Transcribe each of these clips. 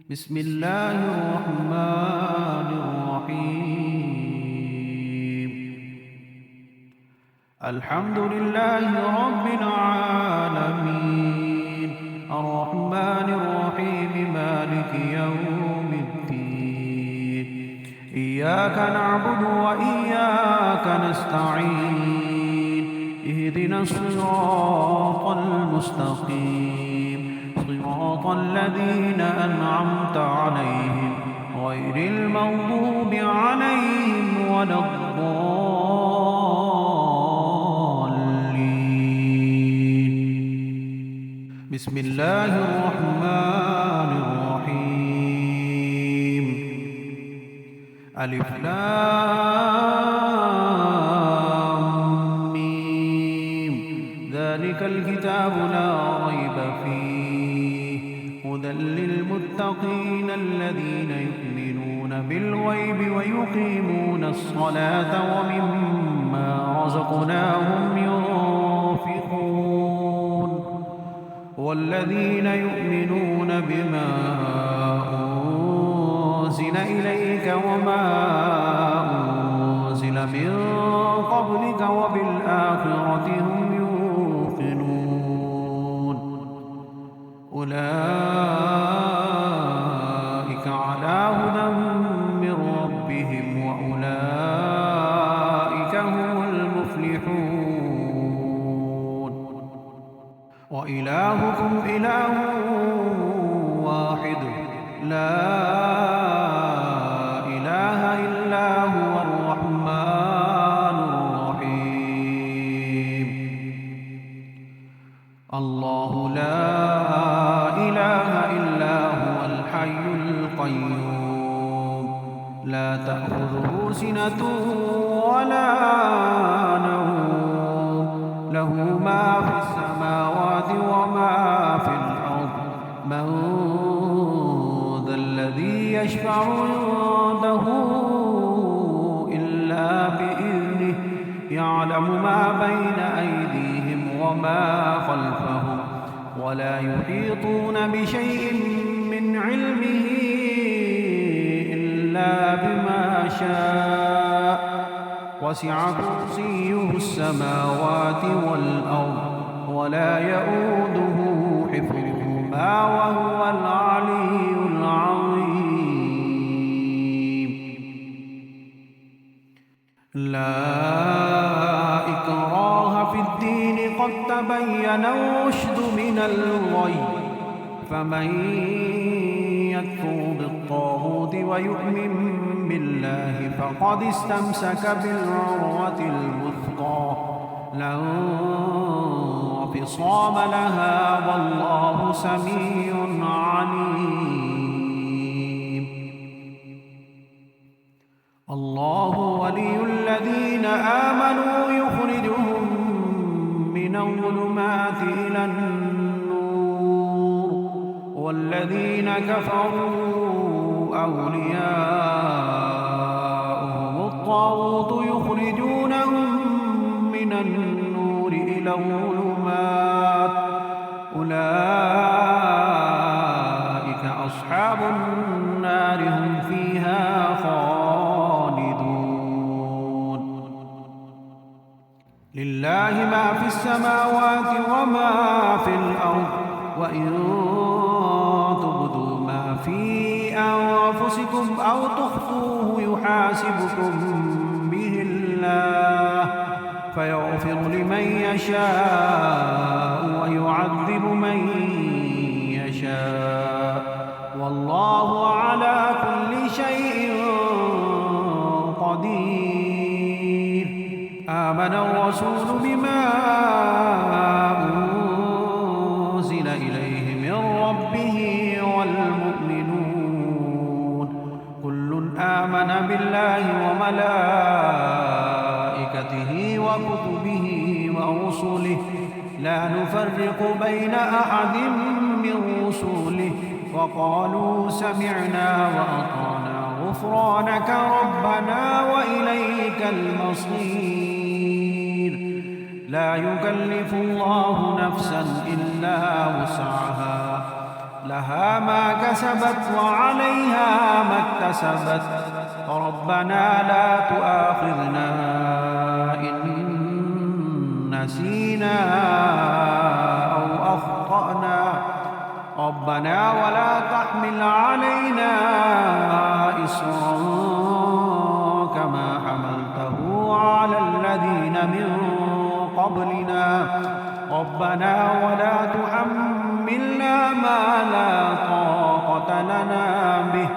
بسم الله الرحمن الرحيم. الحمد لله رب العالمين، الرحمن الرحيم، مالك يوم الدين. إياك نعبد وإياك نستعين، اهدنا الصراط المستقيم، صراط الذين أنعمت عليهم غير المغضوب عليهم ولا الضالين. بسم الله الرحمن الرحيم. ألف لام ميم. ذلك الكتاب لا ريب فيه، هدى للمتقين الذين يؤمنون بالغيب ويقيمون الصلاة ومما رزقناهم ينفقون، والذين يؤمنون بما أنزل إليك وما أنزل من قبلك وبالآخرة هم يوقنون، أولئك على هدى من ربهم وأولئك هم المفلحون. وإلهكم إله واحد، لا إله إلا هو الرحمن الرحيم. الله لا إله إلا هو الحي القيوم، لا تأخذه سنة ولا نوم، له ما في السماوات وما في الأرض. من ذا الذي يشفع عنده إلا بإذنه، يعلم ما بين أيديهم وما خلفهم، ولا يحيطون بشيء من علمه إلا بما شاء، وسع كرسيه السماوات والأرض، ولا يؤوده حفظهما وهو العلي العظيم. لا إكراه في الدين، قد تبين الرشد من الغي، فمن يكفر بالطاغوت ويؤمن بالله فقد استمسك بالعروة الوثقى، لا انفصام لها، والله سميع عليم. الله ولي الذين آمنوا يخرجهم من الظلمات إلى النور، والذين كفروا أولياؤهم الطاغوت يخرجونهم من النور إلى الظلمات، أولئك أصحاب النار هم فيها خالدون. لله ما في السماوات وما في الأرض، وإن تبدوا ما في أنفسكم أو تخفوه يحاسبكم به الله، فيغفر لمن يشاء ويعذب من يشاء، والله على كل شيء قدير. آمن الرسول بما أنزل إليه من ربه والمؤمنون، كل آمن بالله وملائكته وكتبه ورسله، لا نفرق بين أحد من رسله، وقالوا سمعنا وأطعنا غفرانك ربنا وإليك المصير. لا يكلف الله نفسا إلا وسعها، لها ما كسبت وعليها ما اكتسبت ربنا لا تؤاخذنا إن نسينا أو أخطأنا ربنا ولا تحمل علينا إصرا كما حملته على الذين من قبلنا ربنا ولا تحملنا ما لا طاقة لنا به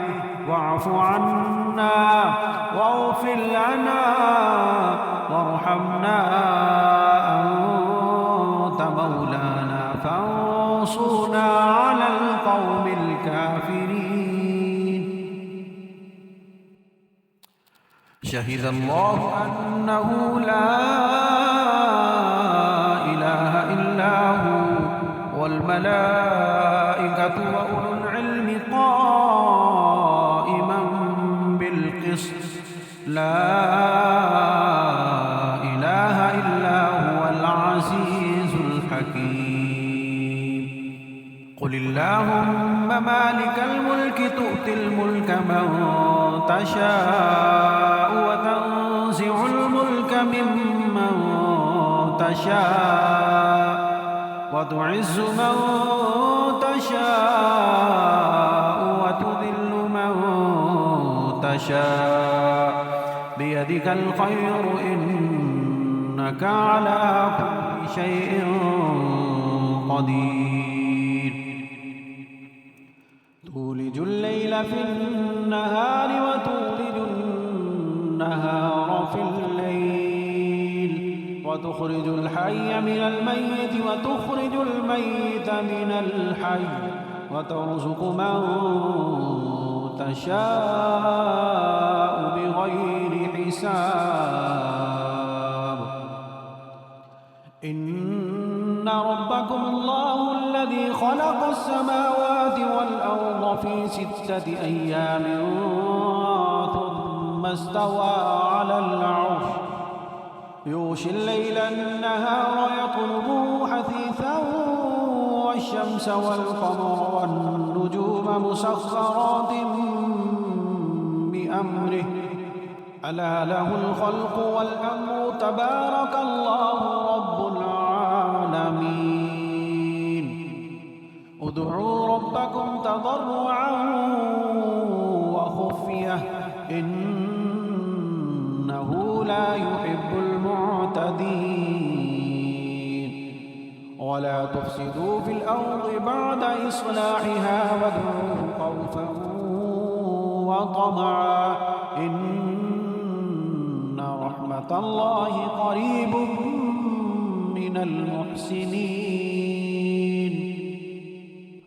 واعف عنا واغفر لنا وارحمنا أنت مولانا فانصرنا على القوم الكافرين. شهد الله أنه لا إله إلا هو والملائكة وأولو العلم قائما بالقسط لا إله إلا هو العزيز الحكيم. قل اللهم مالك الملك تؤتي الملك من تشاء وتنزع الملك ممن تشاء وتعز من تشاء وتذل من تشاء بيدك الخير إنك على كل شيء قدير. تولج الليل في النهار وتولج النهار في الليل وتخرج الحي من الميت وتخرج الميت من الحي وترزق من تشاء بغير حساب. إن ربكم الله الذي خلق السماوات والأرض في 6 أيام ثم استوى على العرش يغشي الليل النهار يطلبه حثيثا والشمس والقمر والنجوم مسخرات بأمره ألا له الخلق والأمر تبارك الله رب العالمين. ادعوا ربكم تضرعا وخفية إنه لا يحب المعتدين. ولا تفسدوا في الأرض بعد إصلاحها وادعوه خوفا وطمعا إن رحمة الله قريب من المحسنين.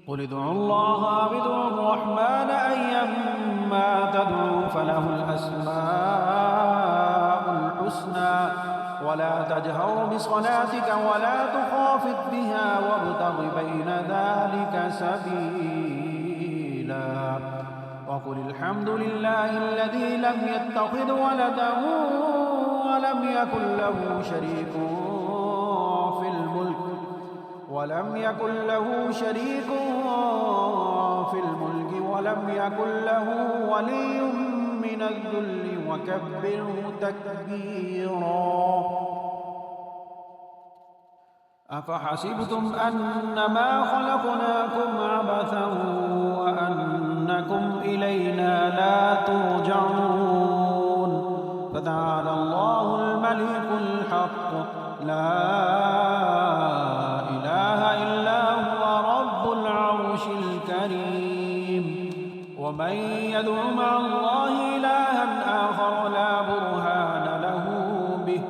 قل ادعوا الله أو ادعوا الرحمن أيما تدعوا فله الأسماء الحسنى ولا تجهر بصلاتك ولا تخافت بها وابتغ بين ذلك سبيلا. وقل الحمد لله الذي لم يتخذ ولدا ولم يكن له شريك في الملك ولم يكن له ولي من الذل وكبره تكبيرا. أفحسبتم أنما خلقناكم عبثا وأنكم إلينا لا ترجعون فتعالى الله الملك الحق لا إله إلا هو رب العرش الكريم. ومن يدع مع الله إلها آخر لا برهان له به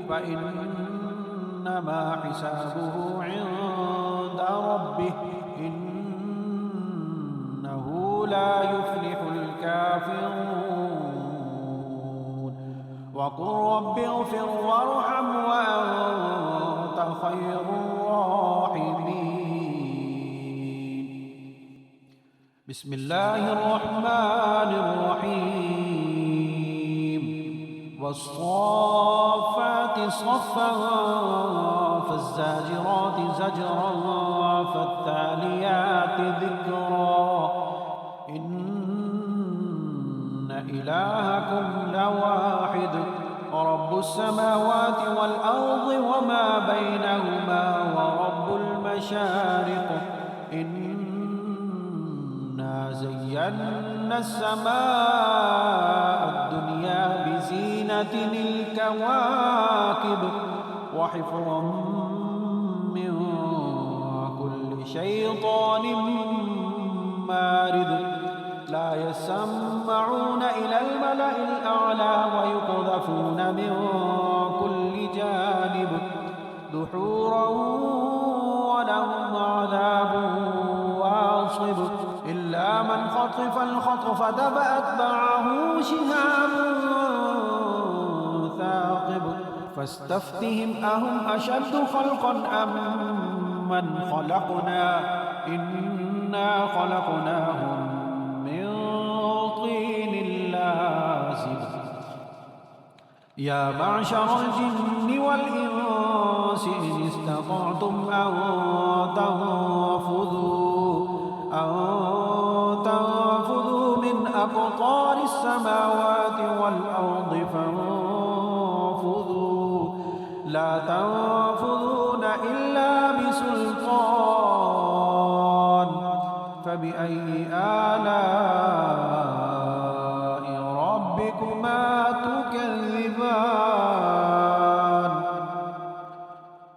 فإنما حسابه عند ربه إنه لا يفلح الكافرون. وقل رب اغفر وارحم وأنت خير الراحمين. بسم الله الرحمن الرحيم. والصافات صفا فالزاجرات زجرا فالتاليات ذكرا إلهكم لواحد رب السماوات والأرض وما بينهما ورب المشارق إنا زينا السماء الدنيا بزينة الكواكب وحفظا من كل شيطان مارد لا يسمعون إلى الملأ الأعلى ويقذفون من كل جانب دحورا ولهم عذاب واصب إلا من خطف الخطف فأتبعه شهاب ثاقب فاستفتهم أهم أشد خلقا أم من خلقنا إنا خلقناهم من طين لازب يا معشر الجن والإنس إن استطعتم أن تنفذوا من أقطار السماوات والأرض فانفذوا لا تنفذون إلا بسلطان فبأي آلاء ربكما تكذبان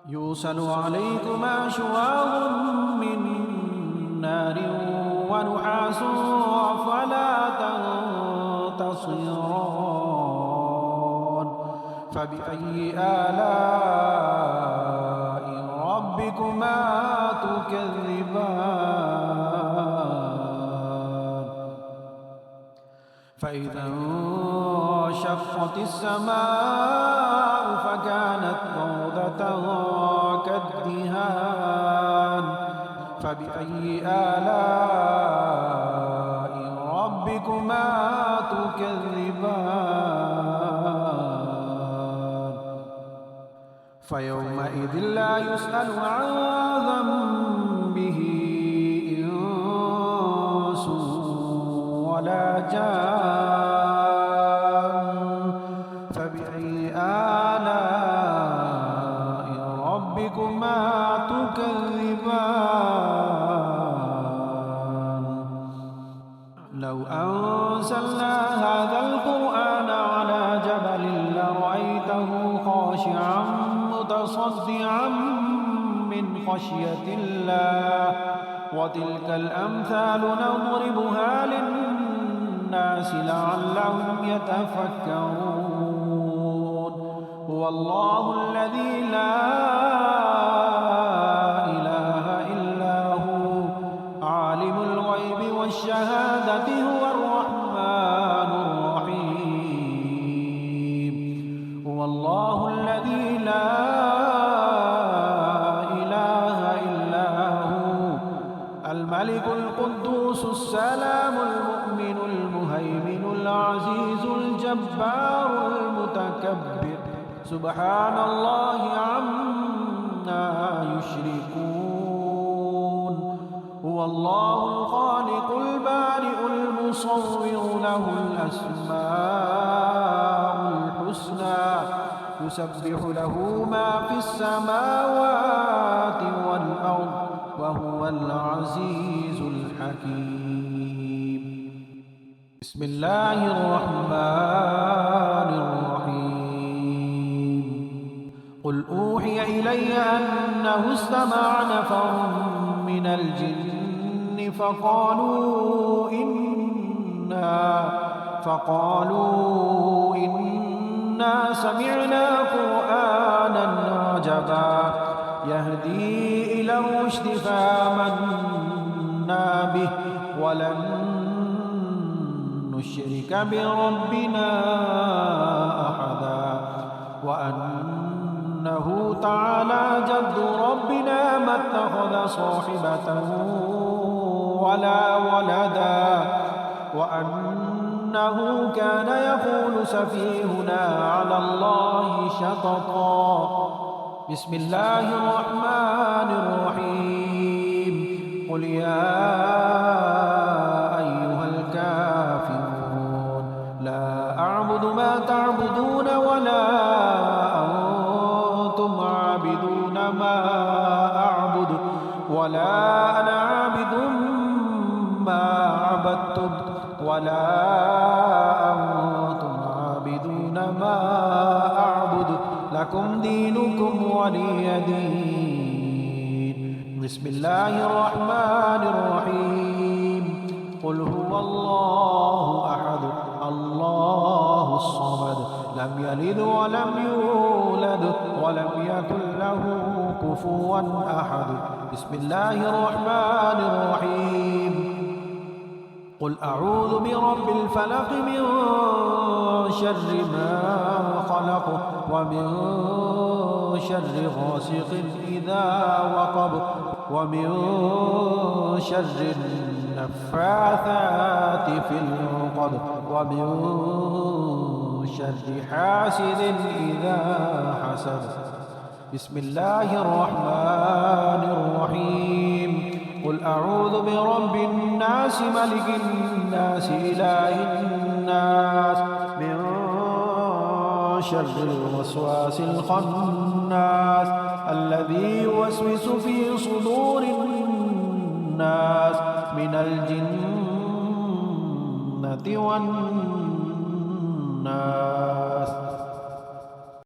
يرسل عليكما شواظ من نار ونحاس فلا تنتصران فبأي آلاء ربكما تكذبان فإذا انشقت السماء فكانت موضة كالدهان فبأي آلاء ربكما تكذبان فيومئذ لا يسأل عن ذنبه إنس ولا جان فبأي آلاء ربكما تكذبان لو أنزلنا هذا القرآن على جبل لرأيته خاشعا متصدعا من خشية الله وتلك الأمثال نضربها للناس لعلهم يتفكرون هو الله الذي لا إله إلا هو عالم الغيب والشهادة هو الرحمن الرحيم هو الله الذي لا إله إلا هو الملك القدوس السلام المؤمن المهيمن العزيز الجبار المتكبر سبحان الله عما يشركون هو الله الخالق البارئ المصور له الأسماء الحسنى يسبح له ما في السماوات والأرض وهو العزيز الحكيم بسم الله الرحمن الرحيم قل أوحي إلي أنه استمع نفر من الجن فقالوا إنا سمعنا قرآنا عجبا يهدي إلى الرشد فآمنا به ولن نشرك بربنا أحدا وأنه تعالى جد ربنا ما اتخذ صاحبة ولا ولدا وأنه كان يقول سفيهنا على الله شططا بسم الله الرحمن الرحيم قل يا أيها الكافرون أعبد ما تعبدون ولا أنتم عابدون ما أعبد ولا أنا عابد ما عبدتم ولا أنتم عابدون ما أعبد لكم دينكم ولي دين. بسم الله الرحمن الرحيم. قل هو الله أحد الله الصمد لم يلد ولم يولد ولم يكن له كفوا أحد. بسم الله الرحمن الرحيم. قل أعوذ برب الفلق من شر ما خلق ومن شر غاسق إذا وقب ومن شر النفاثات في العقد ومن شر حاسد إذا حسد. بسم الله الرحمن الرحيم. قل أعوذ برب الناس ملك الناس إله الناس من شر الوسواس الخناس الذي يوسوس في صدور الناس من الجنة والناس.